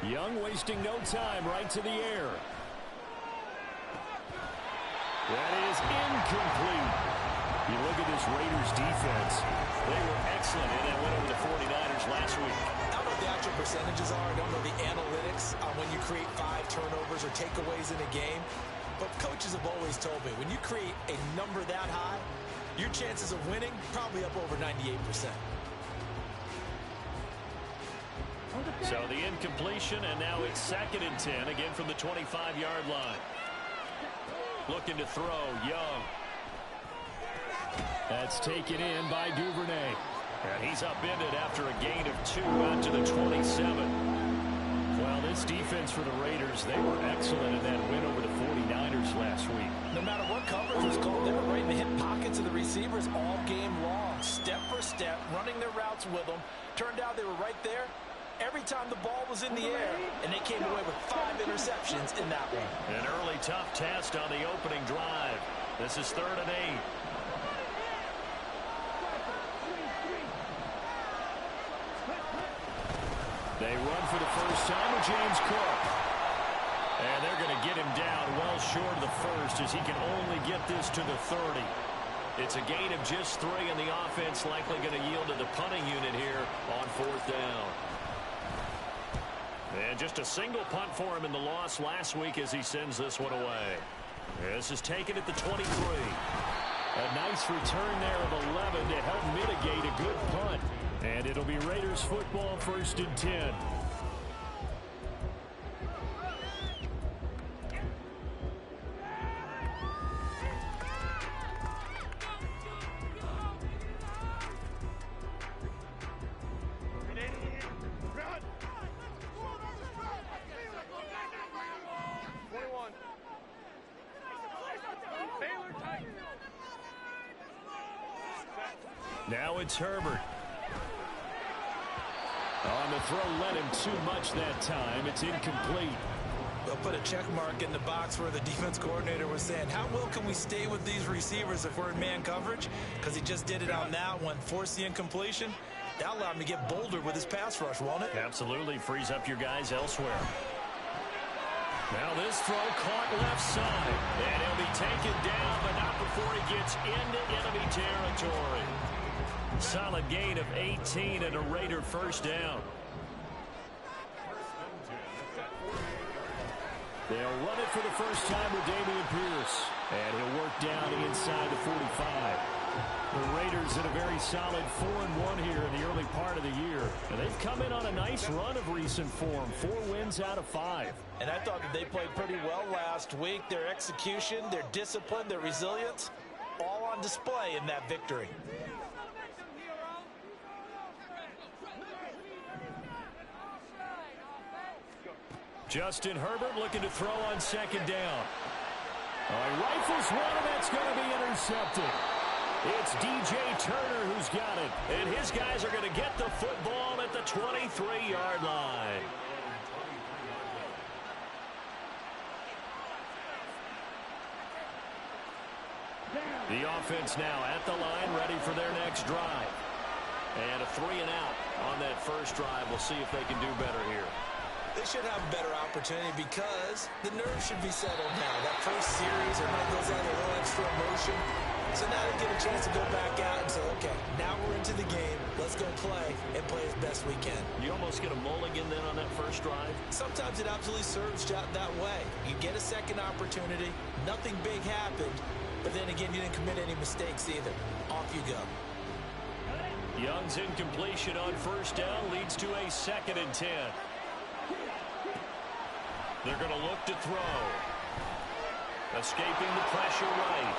Young wasting no time, right to the air. That is incomplete. You look at this Raiders defense. They were excellent in that win over the 49ers last week. I don't know what the actual percentages are. I don't know the analytics on when you create 5 turnovers or takeaways in a game. But coaches have always told me, when you create a number that high, your chances of winning probably up over 98%. So the incompletion, and now it's 2nd and 10, again from the 25-yard line. Looking to throw, Young. That's taken in by Duvernay. And he's upended after a gain of 2 out to the 27. Well, this defense for the Raiders, they were excellent in that win over the 49ers last week. No matter what coverage was called, they were right in the hip pockets of the receivers all game long. Step for step, running their routes with them. Turned out they were right there every time the ball was in the air, and they came away with 5 interceptions in that one. An early tough test on the opening drive. This is 3rd and 8. They run for the first time with James Cook. And they're going to get him down well short of the first, as he can only get this to the 30. It's a gain of just 3, and the offense likely going to yield to the punting unit here on 4th down. And just a single punt for him in the loss last week as he sends this one away. This is taken at the 23. A nice return there of 11 to help mitigate a good punt. And it'll be Raiders football, 1st and 10. Now it's Herbert. On the throw, led him too much that time. It's incomplete. They'll put a check mark in the box where the defense coordinator was saying, how well can we stay with these receivers if we're in man coverage? Because he just did it on that one. Force the incompletion. That allowed him to get bolder with his pass rush, won't it? Absolutely. Frees up your guys elsewhere. Now this throw caught left side. And he'll be taken down, but not before he gets into enemy territory. Solid gain of 18 and a Raider first down. They'll run it for the first time with Dameon Pierce. And he'll work down inside the 45. The Raiders in a very solid 4-1 here in the early part of the year. And they've come in on a nice run of recent form. 4 wins out of 5. And I thought that they played pretty well last week. Their execution, their discipline, their resilience, all on display in that victory. Justin Herbert looking to throw on 2nd down. He rifles one, and that's going to be intercepted. It's DJ Turner who's got it. And his guys are going to get the football at the 23-yard line. The offense now at the line, ready for their next drive. And a 3-and-out on that first drive. We'll see if they can do better here. They should have a better opportunity because the nerves should be settled now. That first series, everybody goes out a little extra emotion. So now they get a chance to go back out and say, okay, now we're into the game. Let's go play and play as best we can. You almost get a mulligan then on that first drive? Sometimes it absolutely serves that way. You get a second opportunity. Nothing big happened. But then again, you didn't commit any mistakes either. Off you go. Young's incompletion on first down leads to a 2nd and 10. They're going to look to throw. Escaping the pressure right.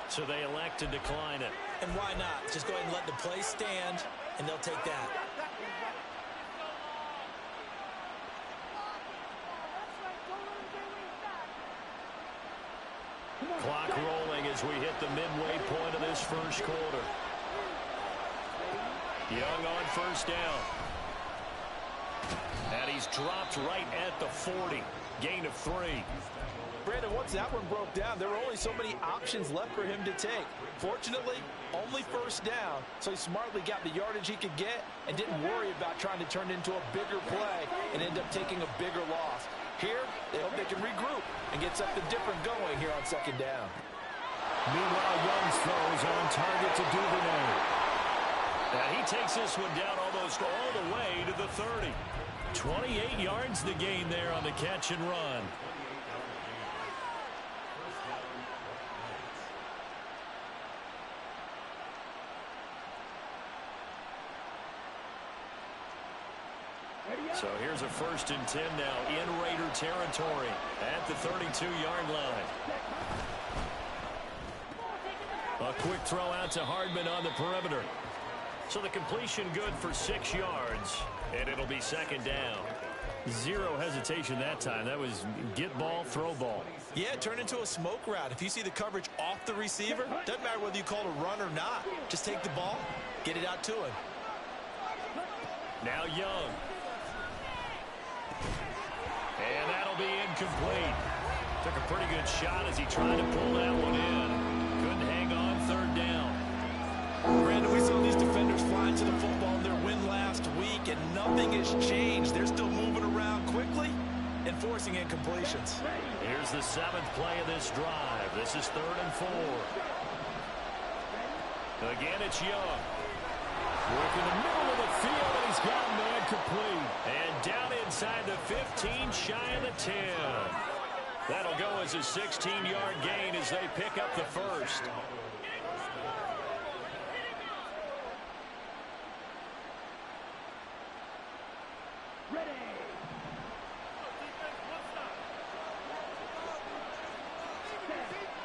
So they elect to decline it. And why not? Just go ahead and let the play stand, and they'll take that. Clock rolling as we hit the midway point of this first quarter. Young on first down. And he's dropped right at the 40. Gain of 3. Brandon, once that one broke down, there were only so many options left for him to take. Fortunately, only first down, so he smartly got the yardage he could get and didn't worry about trying to turn it into a bigger play and end up taking a bigger loss. Here, they hope they can regroup and get something different going here on second down. Meanwhile, Young's throws on target to Duvernay. And he takes this one down almost all the way to the 30. 28 yards the gain there on the catch and run. So here's a 1st and 10 now in Raider territory at the 32-yard line. A quick throw out to Hardman on the perimeter. So the completion good for 6 yards, and it'll be second down. Zero hesitation that time. That was get ball, throw ball. Yeah, turn into a smoke route. If you see the coverage off the receiver, doesn't matter whether you call it a run or not. Just take the ball, get it out to him. Now Young. And that'll be incomplete. Took a pretty good shot as he tried to pull that one in. Couldn't hang on 3rd down. Brandon, we saw these defenders flying to the football in their win last week, and nothing has changed. They're still moving around quickly and forcing incompletions. Here's the 7th play of this drive. This is 3rd and 4. Again, it's Young. Work in the middle of the field, and he's got man complete. And down inside the 15, shy of the 10. That'll go as a 16-yard gain as they pick up the 1st.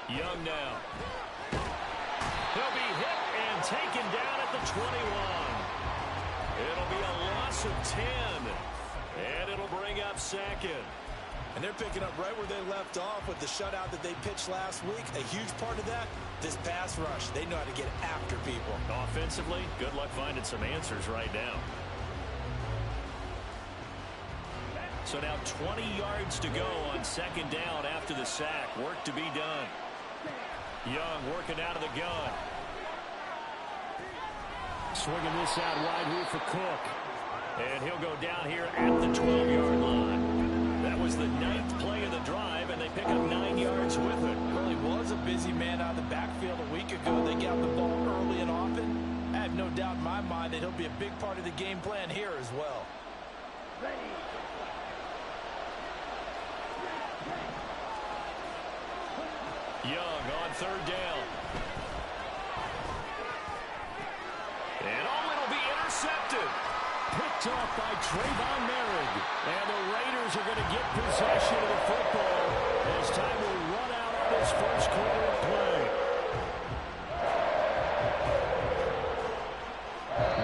Young now. He'll be hit and taken down at the 21. It'll be a loss of 10. And it'll bring up 2nd. And they're picking up right where they left off with the shutout that they pitched last week. A huge part of that, this pass rush. They know how to get after people. Offensively, good luck finding some answers right now. So now 20 yards to go on 2nd down after the sack. Work to be done. Young working out of the gun. Swinging this out wide here for Cook. And he'll go down here at the 12-yard line. That was the 9th play of the drive, and they pick up 9 yards with it. Well, he was a busy man out of the backfield a week ago. They got the ball early and often. I have no doubt in my mind that he'll be a big part of the game plan here as well. Young on 3rd down. And it'll be intercepted. Picked off by Trayvon Merrick. And the Raiders are going to get possession of the football as time will run out on this 1st quarter of play.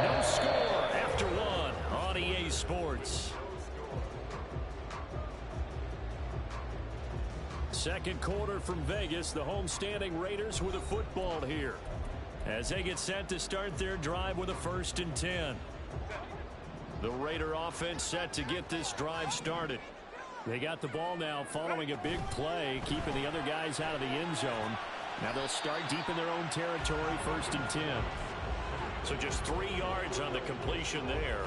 No score after 1 on EA Sports. 2nd quarter from Vegas. The homestanding Raiders with a football here as they get set to start their drive with a 1st and 10. The Raider offense set to get this drive started. They got the ball now following a big play, keeping the other guys out of the end zone. Now they'll start deep in their own territory, 1st and 10. So just 3 yards on the completion there,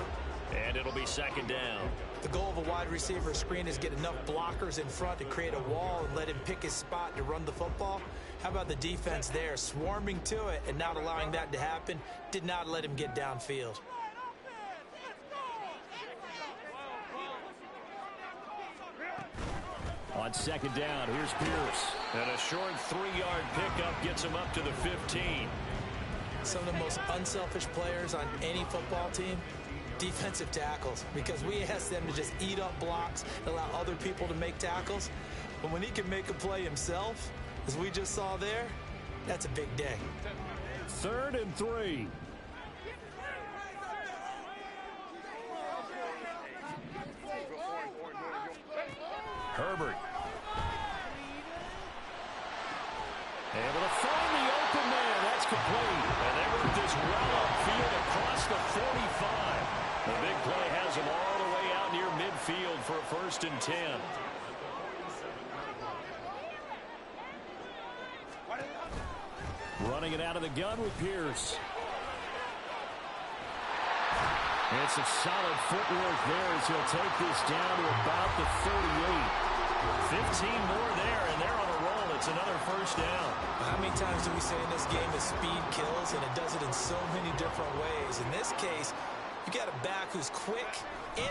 and it'll be 2nd down. The goal of a wide receiver screen is get enough blockers in front to create a wall and let him pick his spot to run the football. How about the defense there, swarming to it and not allowing that to happen? Did not let him get downfield. On 2nd down, here's Pierce. And a short 3-yard pickup gets him up to the 15. Some of the most unselfish players on any football team, defensive tackles, because we ask them to just eat up blocks, allow other people to make tackles. But when he can make a play himself, as we just saw there, that's a big day. 3rd and 3. Herbert. Able to find the open man. That's complete. And they work this well upfield across the 45. The big play has them all the way out near midfield for a 1st and 10. Running it out of the gun with Pierce. It's a solid footwork there as he'll take this down to about the 38. 15 more there, and they're on a roll. It's another first down. How many times do we say in this game that speed kills, and it does it in so many different ways? In this case, you got a back who's quick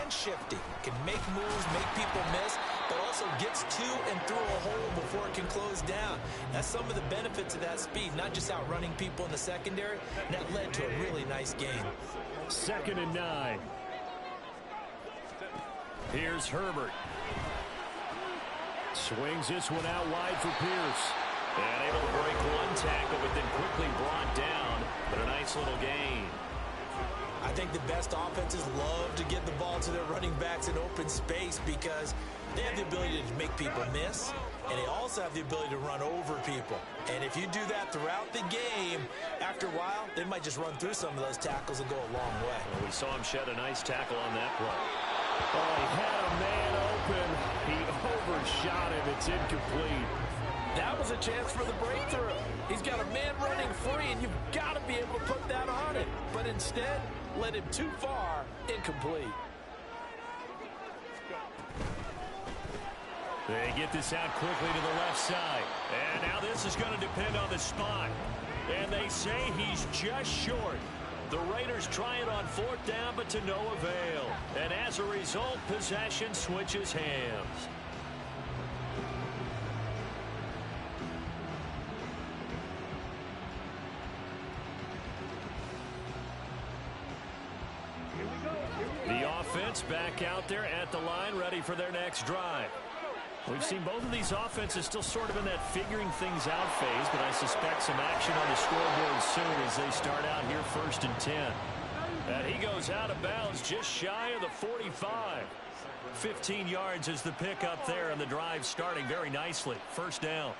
and shifty, can make moves, make people miss, but also gets to and through a hole before it can close down. That's some of the benefits of that speed, not just outrunning people in the secondary, and that led to a really nice game. 2nd and 9. Here's Herbert. Swings this one out wide for Pierce. And able to break one tackle, but then quickly brought down. But a nice little gain. I think the best offenses love to get the ball to their running backs in open space because they have the ability to make people miss, and they also have the ability to run over people. And if you do that throughout the game, after a while, they might just run through some of those tackles and go a long way. Well, we saw him shed a nice tackle on that play. Oh, he had a man open. He overshot him. It's incomplete. That was a chance for the breakthrough. He's got a man running free, and you've got to be able to put that on it. But instead, led him too far, incomplete. They get this out quickly to the left side. And now this is going to depend on the spot. And they say he's just short. The Raiders try it on 4th down, but to no avail. And as a result, possession switches hands. The offense back out there at the line, ready for their next drive. We've seen both of these offenses still sort of in that figuring things out phase, but I suspect some action on the scoreboard soon as they start out here 1st and 10. And he goes out of bounds just shy of the 45. 15 yards is the pickup there, and the drive starting very nicely. 1st down.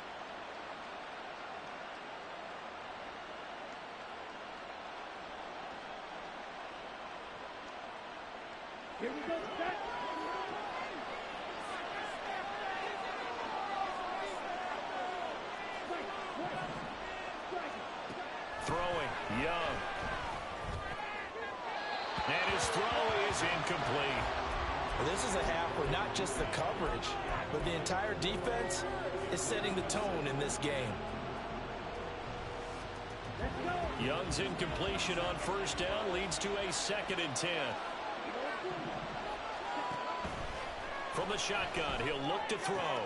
Here we go, set. Throwing, Young. And his throw is incomplete. Well, this is a half where not just the coverage, but the entire defense is setting the tone in this game. Young's incompletion on 1st down leads to a 2nd and 10. From the shotgun, he'll look to throw.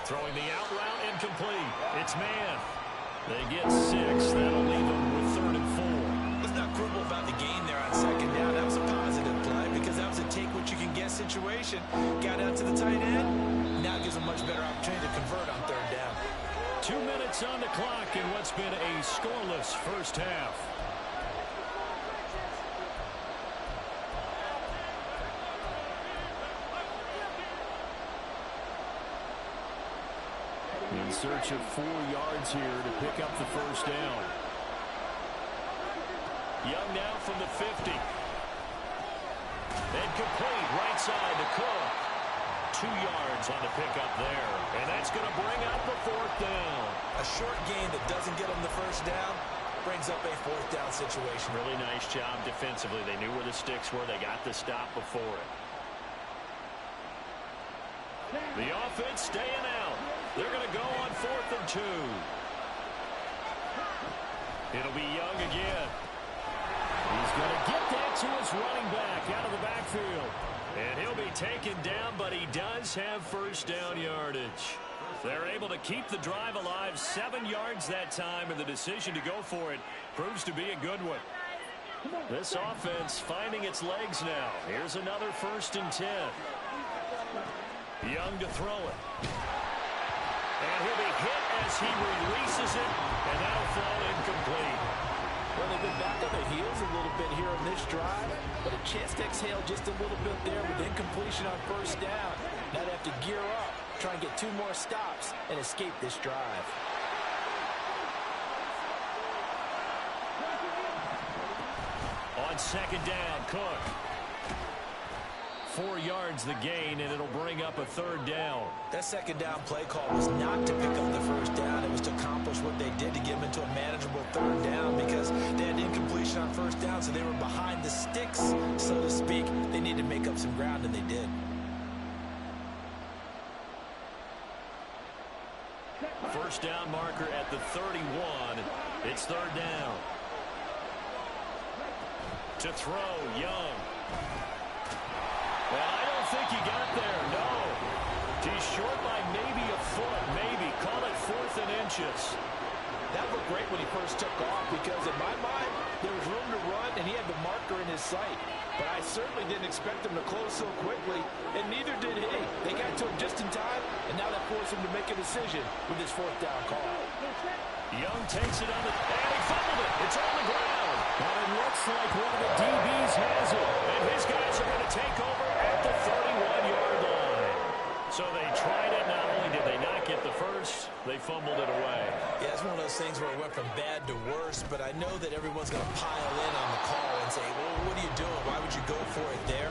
Throwing the out route, incomplete. It's man. They get 6. That'll leave them with 3rd and 4. Let's not quibble about the gain there on 2nd down. That was a positive play because that was a take-what-you-can-get situation. Got out to the tight end. Now gives them much better opportunity to convert on 3rd down. 2 minutes on the clock in what's been a scoreless first half. In search of 4 yards here to pick up the 1st down. Young now from the 50. And complete right side to Cook. 2 yards on the pickup there. And that's going to bring up the 4th down. A short gain that doesn't get them the 1st down brings up a 4th down situation. Really nice job defensively. They knew where the sticks were. They got the stop before it. The offense staying out. They're going to go on 4th and 2. It'll be Young again. He's going to get that to his running back out of the backfield. And he'll be taken down, but he does have 1st down yardage. They're able to keep the drive alive, 7 yards that time, and the decision to go for it proves to be a good one. This offense finding its legs now. Here's another 1st and 10. Young to throw it. And he'll be hit as he releases it, and that'll fall incomplete. Well, they've been back on their heels a little bit here on this drive, but a chance to exhale just a little bit there with incompletion on 1st down. Now they have to gear up, try and get 2 more stops, and escape this drive. On 2nd down, Cook. 4 yards the gain, and it'll bring up a 3rd down. That 2nd down play call was not to pick up the 1st down. It was to accomplish what they did to get them into a manageable 3rd down because they had incompletion on 1st down, so they were behind the sticks, so to speak. They needed to make up some ground, and they did. First down marker at the 31. It's 3rd down. To throw, Young. Well, I don't think he got there, no. He's short by maybe a foot, maybe. Call it 4th and inches. That looked great when he first took off because in my mind, there was room to run and he had the marker in his sight. But I certainly didn't expect him to close so quickly, and neither did he. They got to him just in time, and now that forced him to make a decision with his 4th down call. Young takes it on the, and he fumbled it. It's on the ground. But it looks like one of the DBs has it. And his guys are going to take over at the 31-yard line. So they tried it. Not only did they not get the first, they fumbled it away. Yeah, it's one of those things where it went from bad to worse, but I know that everyone's going to pile in on the call and say, well, what are you doing? Why would you go for it there?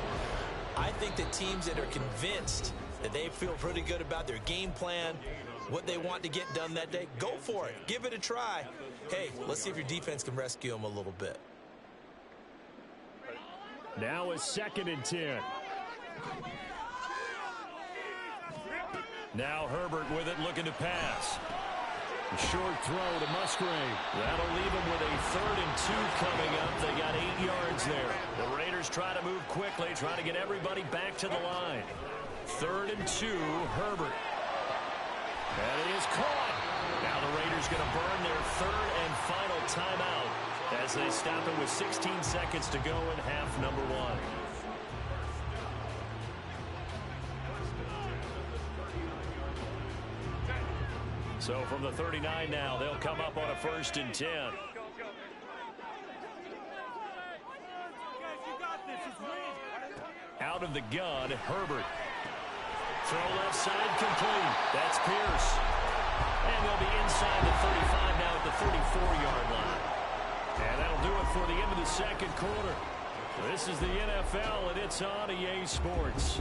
I think that teams that are convinced that they feel pretty good about their game plan, what they want to get done that day, go for it. Give it a try. Hey, let's see if your defense can rescue them a little bit. Now a 2nd and 10. Now Herbert with it, looking to pass. A short throw to Musgrave. That'll leave him with a 3rd and 2 coming up. They got 8 yards there. The Raiders try to move quickly, trying to get everybody back to the line. 3rd and 2, Herbert. And it is caught. Now the Raiders going to burn their 3rd and final timeout as they stop it with 16 seconds to go in half number 1. So from the 39 now, they'll come up on a 1st and 10. Out of the gun, Herbert. Throw left side complete. That's Pierce. And they'll be inside the 35 now at the 34-yard line. And that'll do it for the end of the 2nd quarter. This is the NFL, and it's on EA Sports.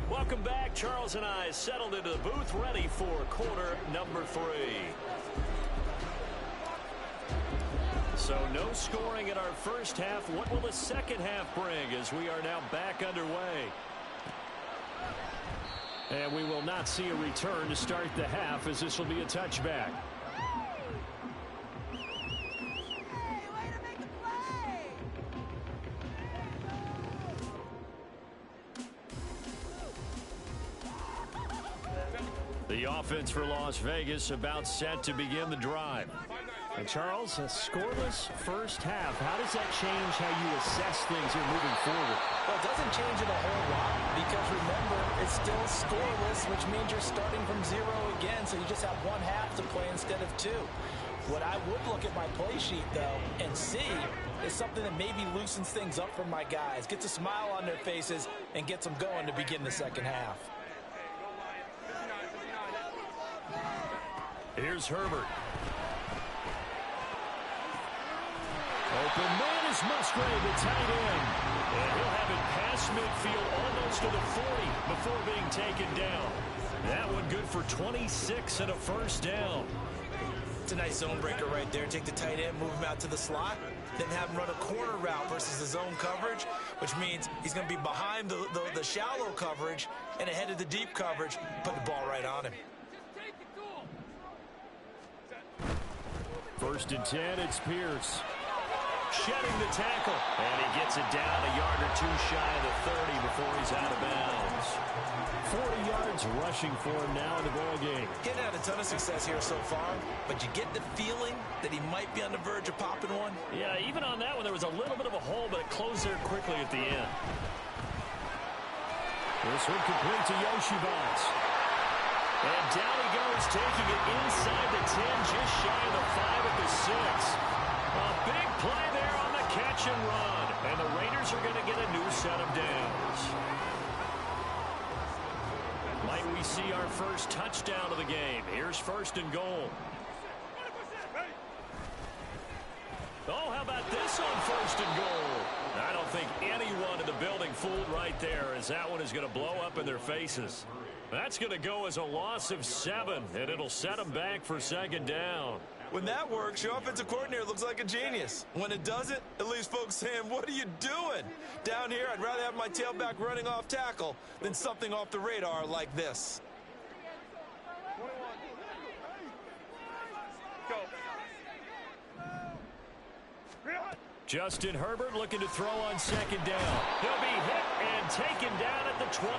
Welcome back. Charles and I settled into the booth, ready for quarter number 3. So no scoring in our first half. What will the second half bring as we are now back underway? And we will not see a return to start the half, as this will be a touchback. The offense for Las Vegas about set to begin the drive. And Charles, a scoreless first half. How does that change how you assess things here moving forward? Well, it doesn't change it a whole lot because, remember, it's still scoreless, which means you're starting from 0 again, so you just have 1 half to play instead of 2. What I would look at my play sheet, though, and see is something that maybe loosens things up for my guys, gets a smile on their faces, and gets them going to begin the second half. Here's Herbert. Open man is Musgrave, the tight end. And he'll have it past midfield almost to the 40 before being taken down. That one good for 26 and a first down. It's a nice zone breaker right there. Take the tight end, move him out to the slot, then have him run a corner route versus the zone coverage, which means he's going to be behind the shallow coverage and ahead of the deep coverage. Put the ball right on him. 1st and 10, it's Pierce. Shedding the tackle. And he gets it down a yard or 2 shy of the 30 before he's out of bounds. 40 yards rushing for him now in the ball game. Getting had a ton of success here so far, but you get the feeling that he might be on the verge of popping one. Yeah, even on that one, there was a little bit of a hole, but it closed there quickly at the end. This one complete to Yoshibans. And down he goes, taking it inside the 10, just shy of the 5 at the 6. A big play there on the catch and run. And the Raiders are going to get a new set of downs. Might we see our first and goal. Oh, how about this on first and goal? I don't think anyone in the building fooled right there, as that one is going to blow up in their faces. That's going to go as a loss of 7, and it'll set them back for second down. When that works, your offensive coordinator looks like a genius. When it doesn't, it leaves folks saying, what are you doing? Down here, I'd rather have my tailback running off tackle than something off the radar like this. Justin Herbert looking to throw on second down. He'll be hit and taken down at the 21.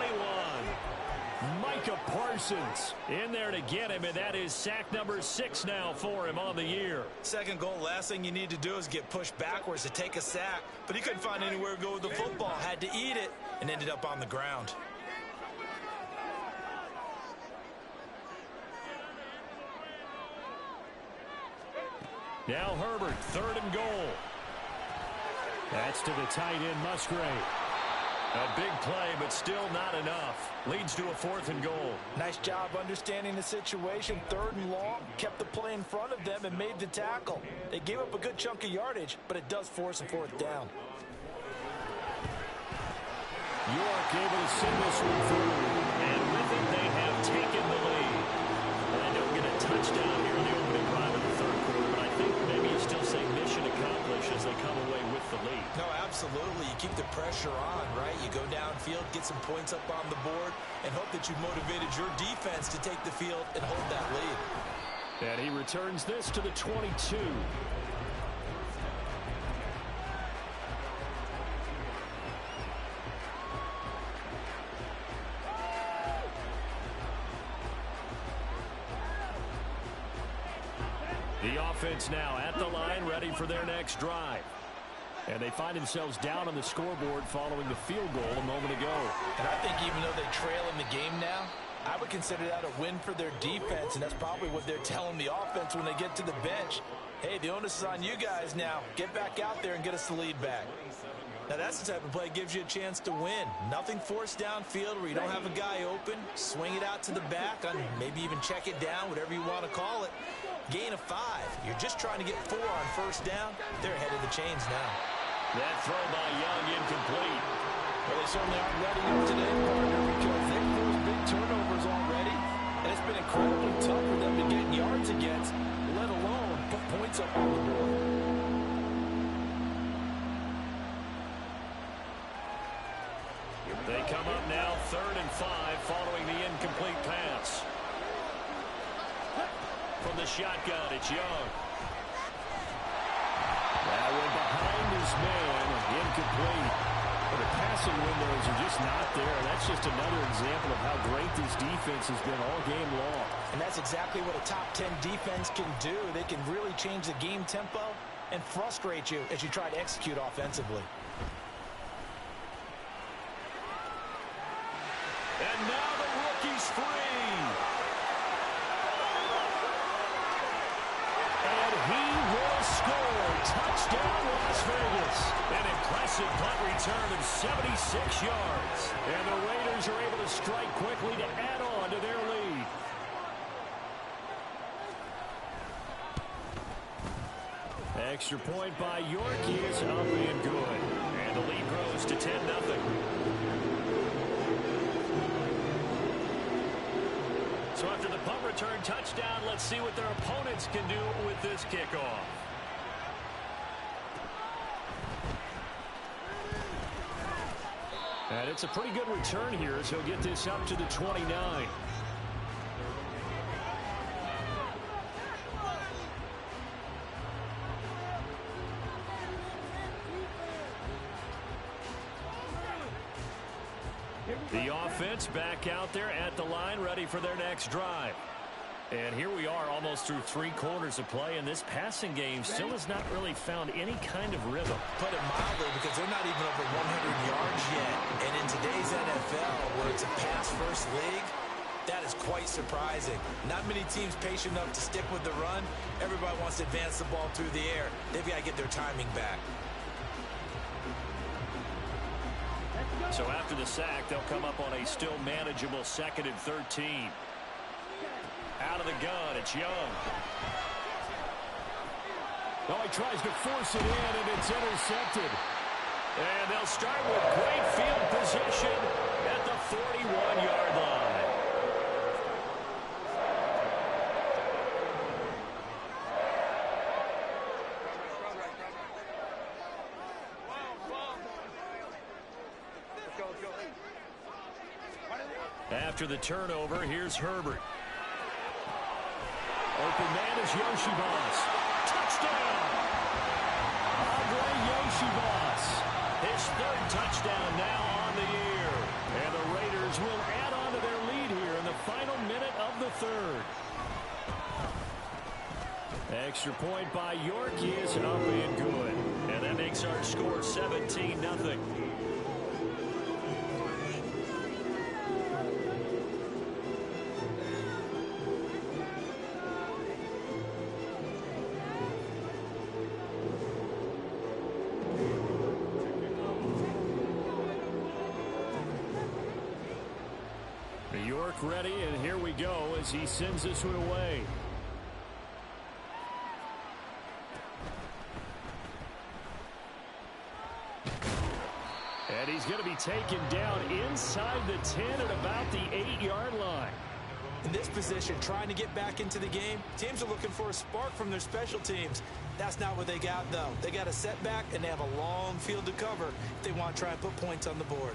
Micah Parsons in there to get him, and that is sack number 6 now for him on the year. Second goal, last thing you need to do is get pushed backwards to take a sack. But he couldn't find anywhere to go with the football, had to eat it, and ended up on the ground. Now Herbert, 3rd and goal. That's to the tight end, Musgrave. A big play, but still not enough. Leads to a 4th and goal. Nice job understanding the situation. 3rd and long, kept the play in front of them and made the tackle. They gave up a good chunk of yardage, but it does force a 4th down. York able to send this one through. And with it, they have taken the lead. And they'll get a touchdown here in the opening drive of the 3rd quarter. But I think maybe you still say mission accomplished as they come away with the lead. No, absolutely. You keep the pressure on, right? You go downfield, get some points up on the board, and hope that you motivated your defense to take the field and hold that lead. And he returns this to the 22. The offense now at the line, ready for their next drive. And they find themselves down on the scoreboard following the field goal a moment ago. And I think even though they trail in the game now, I would consider that a win for their defense, and that's probably what they're telling the offense when they get to the bench. Hey, the onus is on you guys now. Get back out there and get us the lead back. Now, that's the type of play that gives you a chance to win. Nothing forced downfield where you don't have a guy open. Swing it out to the back, maybe even check it down, whatever you want to call it. Gain of 5. You're just trying to get 4 on first down. They're ahead of the chains now. That throw by Young incomplete. Well, they certainly aren't ready up today, partner, because they've forced big turnovers already, and it's been incredibly tough for them to get yards against, let alone put points up on the board. They come up now 3rd and 5 following the incomplete pass. From the shotgun, it's Young. That one behind his man, incomplete. But the passing windows are just not there. That's just another example of how great this defense has been all game long. And that's exactly what a top 10 defense can do. They can really change the game tempo and frustrate you as you try to execute offensively. And now the rookie's free. And he will score. Touchdown, Las Vegas. An impressive punt return of 76 yards. And the Raiders are able to strike quickly to add on to their lead. Extra point by York is up and good. And the lead grows to 10-0. So after the punt return touchdown, let's see what their opponents can do with this kickoff. And it's a pretty good return here as he'll get this up to the 29. The offense back out there at the line, ready for their next drive. And here we are almost through 3 quarters of play, and this passing game still has not really found any kind of rhythm. Put it mildly, because they're not even over 100 yards yet. And in today's NFL, where it's a pass-first league, that is quite surprising. Not many teams patient enough to stick with the run. Everybody wants to advance the ball through the air. They've got to get their timing back. So after the sack, they'll come up on a still manageable 2nd and 13. out of the gun. It's Young. Oh, he tries to force it in, and it's intercepted. And they'll start with great field position at the 41-yard line. After the turnover, here's Herbert. Open man is Yoshibas. Touchdown! Andre Yoshibas. His third touchdown now on the year. And the Raiders will add on to their lead here in the final minute of the third. Extra point by York is up and good. And that makes our score 17-0. York ready, and here we go as he sends this one away. And he's going to be taken down inside the 10 at about the 8-yard line. In this position, trying to get back into the game, teams are looking for a spark from their special teams. That's not what they got, though. They got a setback, and they have a long field to cover if they want to try and put points on the board.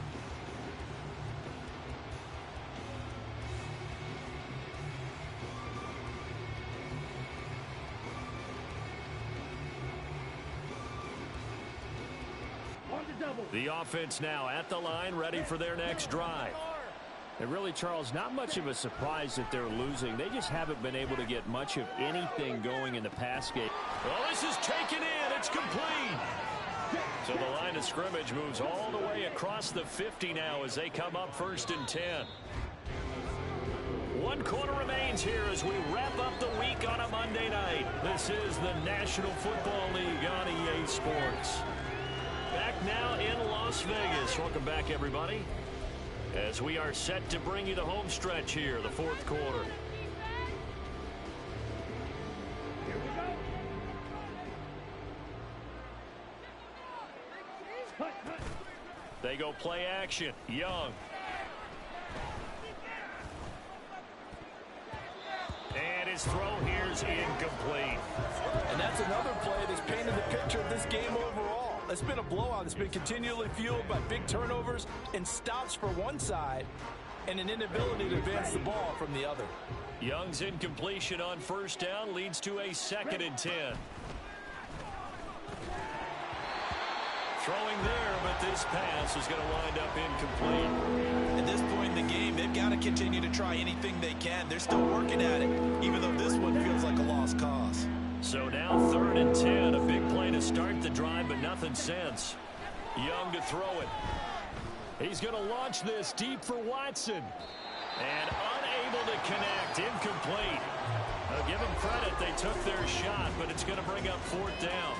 The offense now at the line, ready for their next drive. And really, Charles, not much of a surprise that they're losing. They just haven't been able to get much of anything going in the pass game. Well, this is taken in. It's complete. So the line of scrimmage moves all the way across the 50 now as they come up 1st and 10. 1 quarter remains here as we wrap up the week on a Monday night. This is the National Football League on EA Sports. Back now in Las Vegas. Welcome back, everybody, as we are set to bring you the home stretch here, the 4th quarter. They go play action. Young. And his throw here's incomplete. And that's another play that's painted the picture of this game overall. It's been a blowout. It's been continually fueled by big turnovers and stops for one side and an inability to advance the ball from the other. Young's incompletion on 1st down leads to a 2nd and 10. Throwing there, but this pass is going to wind up incomplete. At this point in the game, they've got to continue to try anything they can. They're still working at it, even though this one feels like a lost cause. So now 3rd and 10, a big play to start the drive, but nothing since. Young to throw it. He's going to launch this deep for Watson. And unable to connect, incomplete. I'll give them credit, they took their shot, but it's going to bring up 4th down.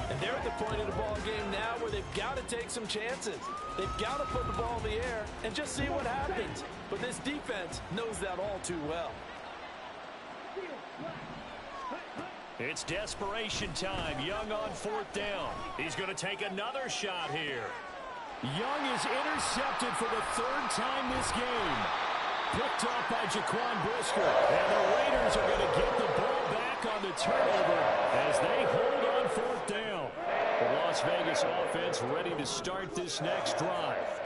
And they're at the point of the ball game now where they've got to take some chances. They've got to put the ball in the air and just see what happens. But this defense knows that all too well. It's desperation time. Young on 4th down. He's going to take another shot here. Young is intercepted for the 3rd time this game. Picked off by Jaquan Brisker. And the Raiders are going to get the ball back on the turnover as they hold on 4th down. The Las Vegas offense ready to start this next drive.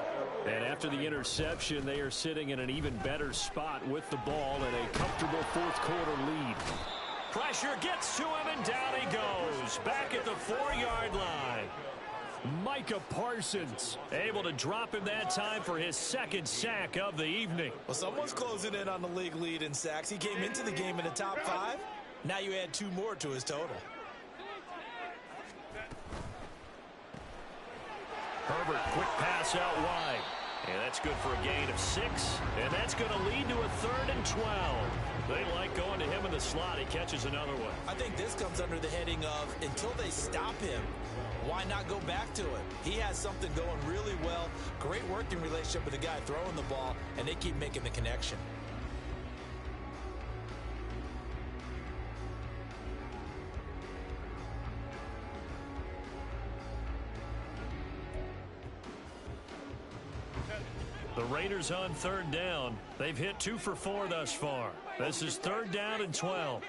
And after the interception, they are sitting in an even better spot with the ball and a comfortable 4th quarter lead. Pressure gets to him, and down he goes. Back at the 4-yard line. Micah Parsons able to drop him that time for his 2nd sack of the evening. Well, someone's closing in on the league lead in sacks. He came into the game in the top 5. Now you add 2 more to his total. Herbert, quick pass out wide. And that's good for a gain of 6. And that's going to lead to a 3rd and 12. They like going to him in the slot. He catches another one. I think this comes under the heading of, until they stop him, why not go back to it? He has something going really well. Great working relationship with the guy throwing the ball, and they keep making the connection. The Raiders on third down. They've hit 2 for 4 thus far. This is 3rd down and 12.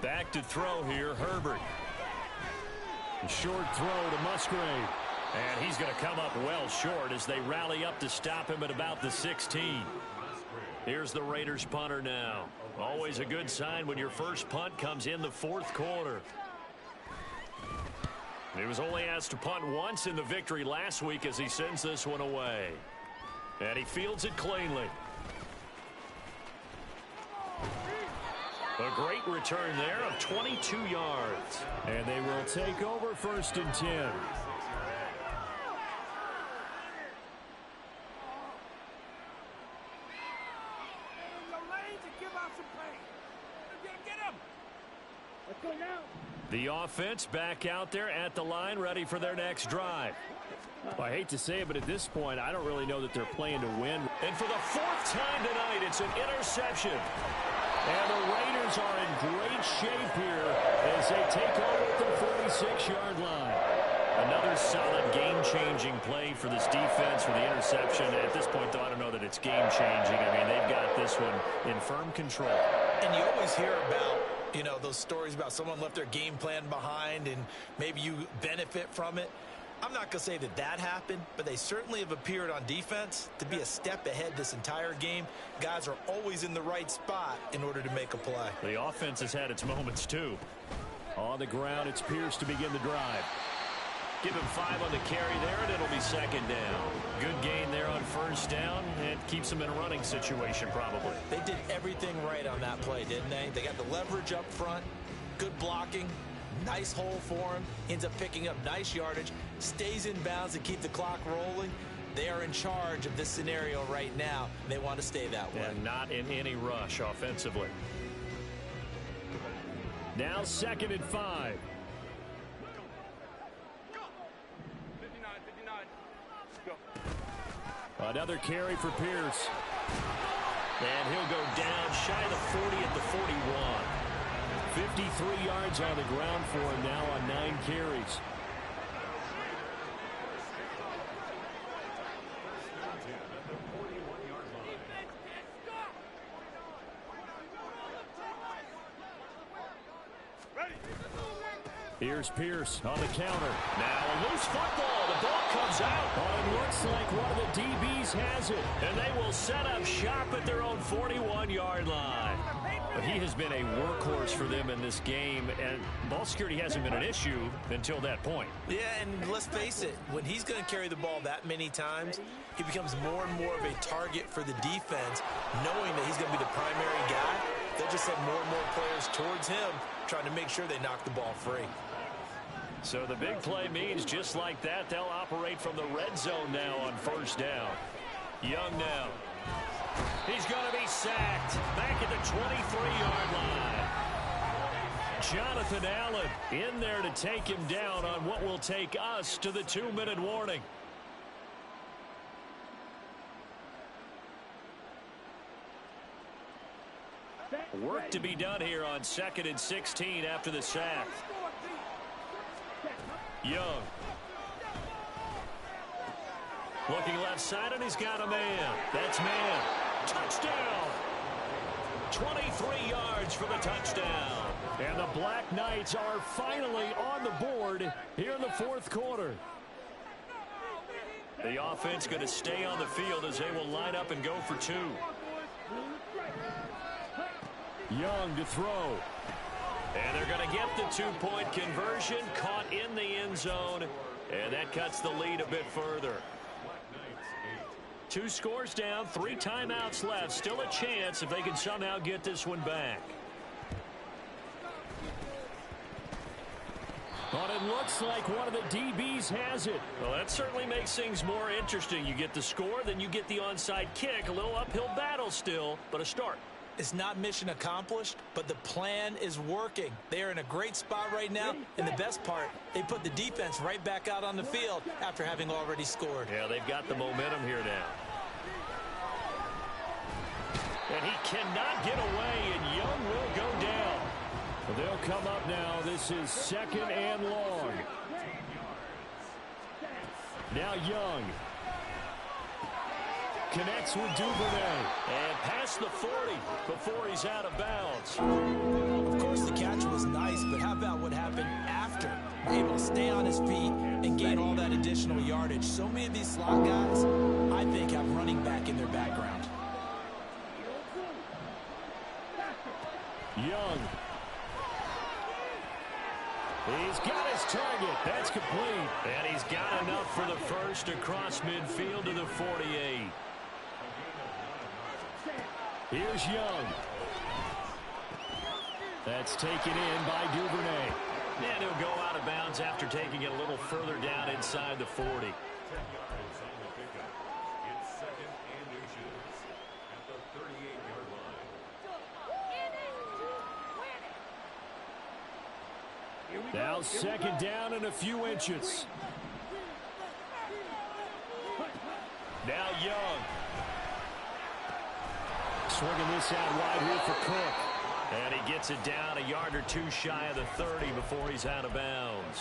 Back to throw here, Herbert. A short throw to Musgrave. And he's going to come up well short as they rally up to stop him at about the 16. Here's the Raiders punter now. Always a good sign when your first punt comes in the 4th quarter. He was only asked to punt once in the victory last week as he sends this one away. And he fields it cleanly. A great return there of 22 yards. And they will take over 1st and 10. The offense back out there at the line, ready for their next drive. Well, I hate to say it, but at this point, I don't really know that they're playing to win. And for the 4th time tonight, it's an interception. And the Raiders are in great shape here as they take over at the 46-yard line. Another solid game-changing play for this defense for the interception. At this point, though, I don't know that it's game-changing. I mean, they've got this one in firm control. And you always hear about, you know, those stories about someone left their game plan behind and maybe you benefit from it. I'm not going to say that that happened, but they certainly have appeared on defense to be a step ahead this entire game. Guys are always in the right spot in order to make a play. The offense has had its moments, too. On the ground, it's Pierce to begin the drive. Give him 5 on the carry there, and it'll be 2nd down. Good gain there on 1st down, and keeps them in a running situation probably. They did everything right on that play, didn't they? They got the leverage up front, good blocking, nice hole for him, ends up picking up nice yardage, stays in bounds to keep the clock rolling. They are in charge of this scenario right now. They want to stay that way. And not in any rush offensively. Now 2nd and 5. Another carry for Pierce. And he'll go down shy of the 40 at the 41. 53 yards on the ground for him now on 9 carries. Here's Pierce on the counter. Now a loose football. The ball comes out. Oh, it looks like one of the DBs has it. And they will set up shop at their own 41-yard line. But he has been a workhorse for them in this game, and ball security hasn't been an issue until that point. Yeah, and let's face it, when he's going to carry the ball that many times, he becomes more and more of a target for the defense, knowing that he's going to be the primary guy. They'll just send more and more players towards him, trying to make sure they knock the ball free. So the big play means just like that, they'll operate from the red zone now on 1st down. Young now. He's going to be sacked back at the 23-yard line. Jonathan Allen in there to take him down on what will take us to the 2-minute warning. Work to be done here on 2nd and 16 after the sack. Young. Looking left side, and he's got a man. That's man. Touchdown. 23 yards for the touchdown. And the Black Knights are finally on the board here in the 4th quarter. The offense going to stay on the field as they will line up and go for 2. Young to throw. And they're going to get the 2-point conversion, caught in the end zone, and that cuts the lead a bit further. 2 scores down, 3 timeouts left. Still a chance if they can somehow get this one back. But it looks like one of the DBs has it. Well, that certainly makes things more interesting. You get the score, then you get the onside kick. A little uphill battle still, but a start. It's not mission accomplished, but the plan is working. They are in a great spot right now, and the best part, they put the defense right back out on the field after having already scored. Yeah, they've got the momentum here now. And he cannot get away, and Young will go down. Well, they'll come up now. This is 2nd and long. Now Young. connects with Duvernay. And past the 40 before he's out of bounds. Of course, the catch was nice, but how about what happened after? Able to stay on his feet and gain all that additional yardage. So many of these slot guys, I think, have running back in their background. Young. He's got his target. That's complete. And he's got enough for the first across midfield to the 48. Here's Young. That's taken in by Duvernay. And he'll go out of bounds after taking it a little further down inside the 40. Now second down and a few inches. Now Young. Swinging this out wide here for Cook. And he gets it down a yard or two shy of the 30 before he's out of bounds.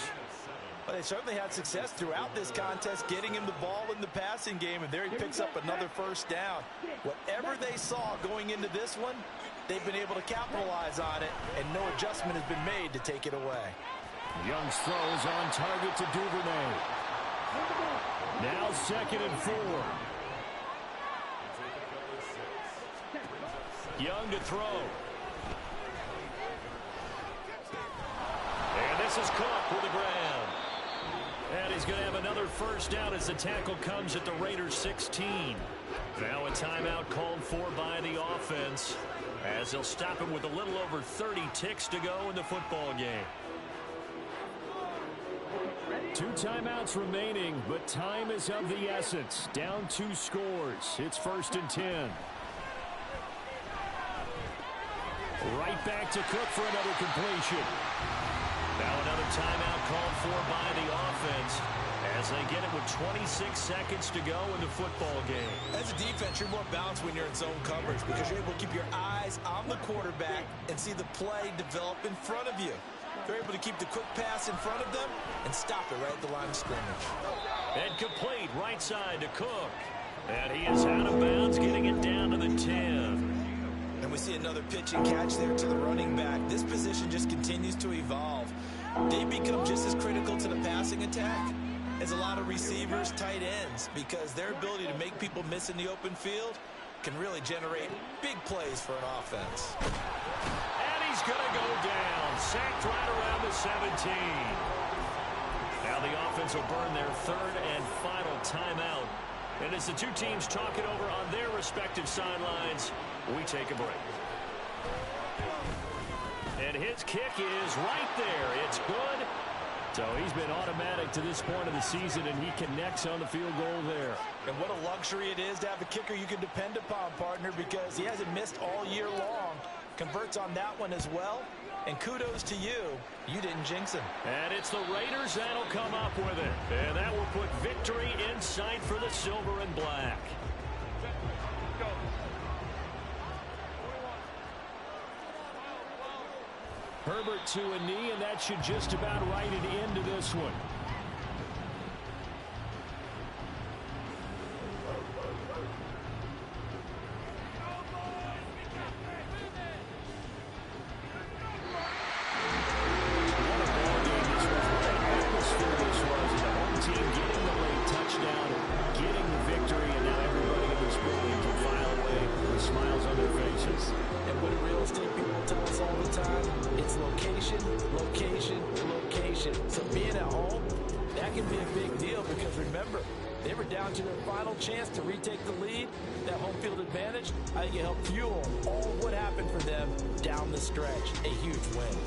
Well, they certainly had success throughout this contest getting him the ball in the passing game, and there he picks up another first down. Whatever they saw going into this one, they've been able to capitalize on it, and no adjustment has been made to take it away. Young's throw is on target to Duvernay. Now 2nd and 4. Young to throw. And this is Cook with the ground. And he's going to have another first down as the tackle comes at the Raiders' 16. Now a timeout called for by the offense, as they'll stop him with a little over 30 ticks to go in the football game. 2 timeouts remaining, but time is of the essence. Down 2 scores. It's 1st and 10. Right back to Cook for another completion. Now another timeout called for by the offense as they get it with 26 seconds to go in the football game. As a defense, you're more balanced when you're in zone coverage because you're able to keep your eyes on the quarterback and see the play develop in front of you. They're able to keep the quick pass in front of them and stop it right at the line of scrimmage. And complete right side to Cook. And he is out of bounds, getting it down to the 10. And we see another pitch and catch there to the running back. This position just continues to evolve. They become just as critical to the passing attack as a lot of receivers, tight ends, because their ability to make people miss in the open field can really generate big plays for an offense. And he's going to go down, sacked right around the 17. Now the offense will burn their 3rd and final timeout. And as the two teams talk it over on their respective sidelines, we take a break. And his kick is right there. It's good. So he's been automatic to this point of the season, and he connects on the field goal there. And what a luxury it is to have a kicker you can depend upon, partner, because he hasn't missed all year long. Converts on that one as well. And kudos to you. You didn't jinx him. And it's the Raiders that'll come up with it. And that will put victory in sight for the silver and black. Herbert to a knee, and that should just about write it into this one. Chance to retake the lead, that home field advantage, I think it helped fuel all what happened for them down the stretch. A huge win.